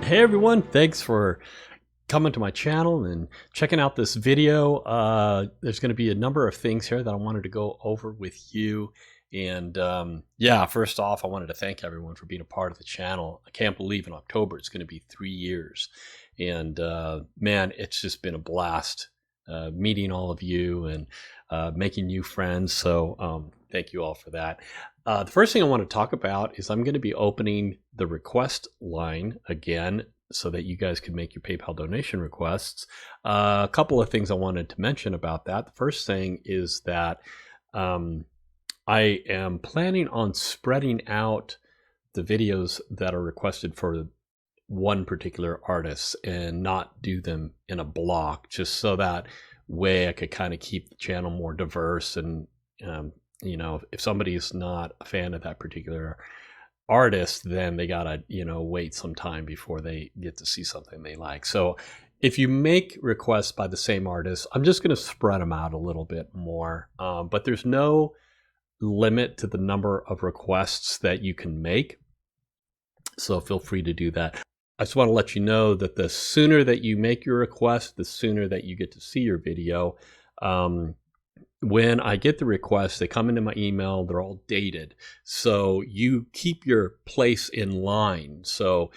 Hey everyone, thanks for coming to my channel and checking out this video. There's going to be a number of things here that I wanted to go over with you. And yeah, first off, I wanted to thank everyone for being a part of the channel. I can't believe in October it's going to be 3 years. And man, it's just been a blast meeting all of you and making new friends. So thank you all for that. The first thing I want to talk about is I'm going to be opening the request line again so that you guys can make your PayPal donation requests. A couple of things I wanted to mention about that. The first thing is that I am planning on spreading out the videos that are requested for one particular artist and not do them in a block, just so that way I could kind of keep the channel more diverse. And you know, if somebody's not a fan of that particular artist, then they gotta, you know, wait some time before they get to see something they like. So if you make requests by the same artist, I'm just going to spread them out a little bit more, but there's no limit to the number of requests that you can make, so feel free to do that. I just want to let you know that the sooner that you make your request, the sooner that you get to see your video. When I get the requests, they come into my email, they're all dated. So you keep your place in line. So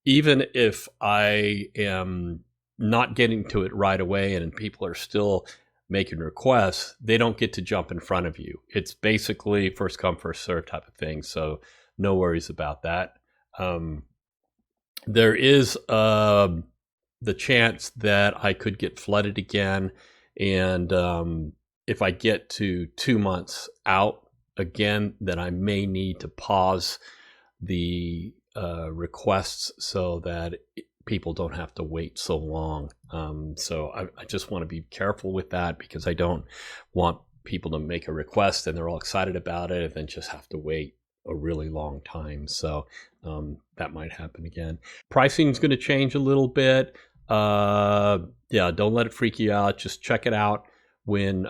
even if I am not getting to it right away and people are still making requests, they don't get to jump in front of you. It's basically first come, first serve type of thing. So no worries about that. There is the chance that I could get flooded again. And if I get to 2 months out again, then I may need to pause the requests so that people don't have to wait so long. So I just want to be careful with that, because I don't want people to make a request and they're all excited about it and then just have to wait a really long time. So that might happen again. Pricing is going to change a little bit. Yeah, don't let it freak you out. Just check it out when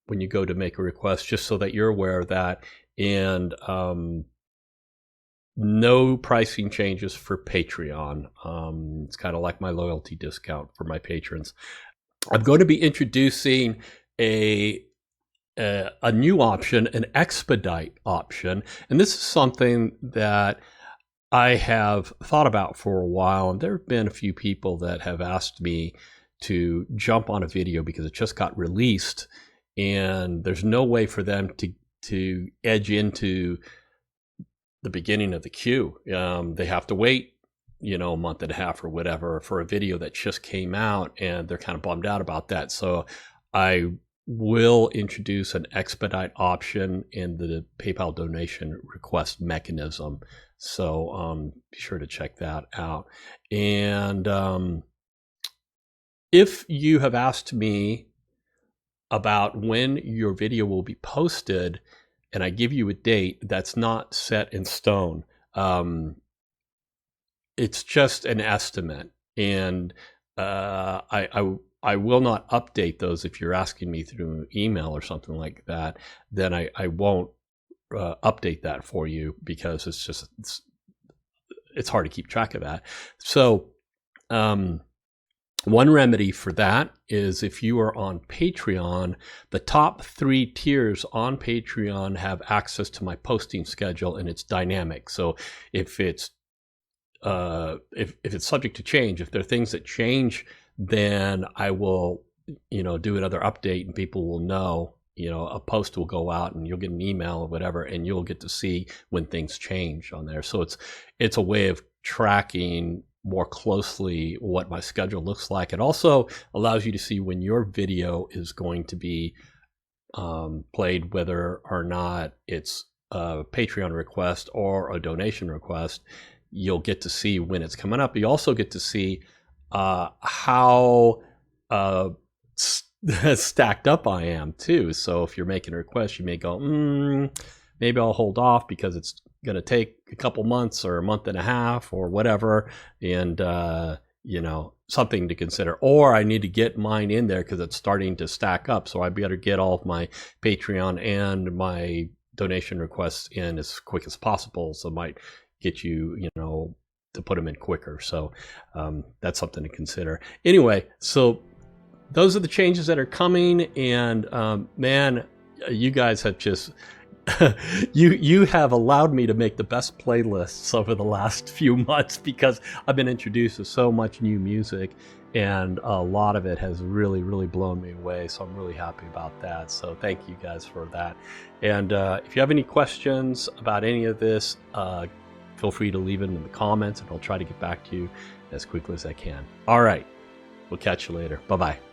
you go to make a request, just so that you're aware of that. And no pricing changes for Patreon. It's kind of like my loyalty discount for my patrons. I'm going to be introducing a new option, an expedite option. And this is something that I have thought about for a while. And there have been a few people that have asked me to jump on a video because it just got released and there's no way for them to edge into the beginning of the queue. They have to wait, you know, a month and a half or whatever for a video that just came out, and they're kind of bummed out about that. So I will introduce an expedite option in the PayPal donation request mechanism. So be sure to check that out. And if you have asked me about when your video will be posted and I give you a date, that's not set in stone. It's just an estimate. And I will not update those. If you're asking me through email or something like that, then I won't update that for you, because it's hard to keep track of that. So one remedy for that is, if you are on Patreon, the top 3 tiers on Patreon have access to my posting schedule, and it's dynamic. So if it's subject to change, if there are things that change, then I will, you know, do another update and people will know, you know, a post will go out and you'll get an email or whatever, and you'll get to see when things change on there. So it's a way of tracking more closely what my schedule looks like. It also allows you to see when your video is going to be played, whether or not it's a Patreon request or a donation request. You'll get to see when it's coming up. You also get to see how stacked up I am too. So if you're making a request, you may go, maybe I'll hold off because it's going to take a couple months or a month and a half or whatever, and you know, something to consider. Or I need to get mine in there because it's starting to stack up, so I better get all of my Patreon and my donation requests in as quick as possible. So it might get you, you know, to put them in quicker. So that's something to consider. Anyway, so those are the changes that are coming, and man, you guys have just you have allowed me to make the best playlists over the last few months, because I've been introduced to so much new music, and a lot of it has really blown me away. So I'm really happy about that. So thank you guys for that. And if you have any questions about any of this, feel free to leave it in the comments, and I'll try to get back to you as quickly as I can. All right, we'll catch you later. Bye-bye.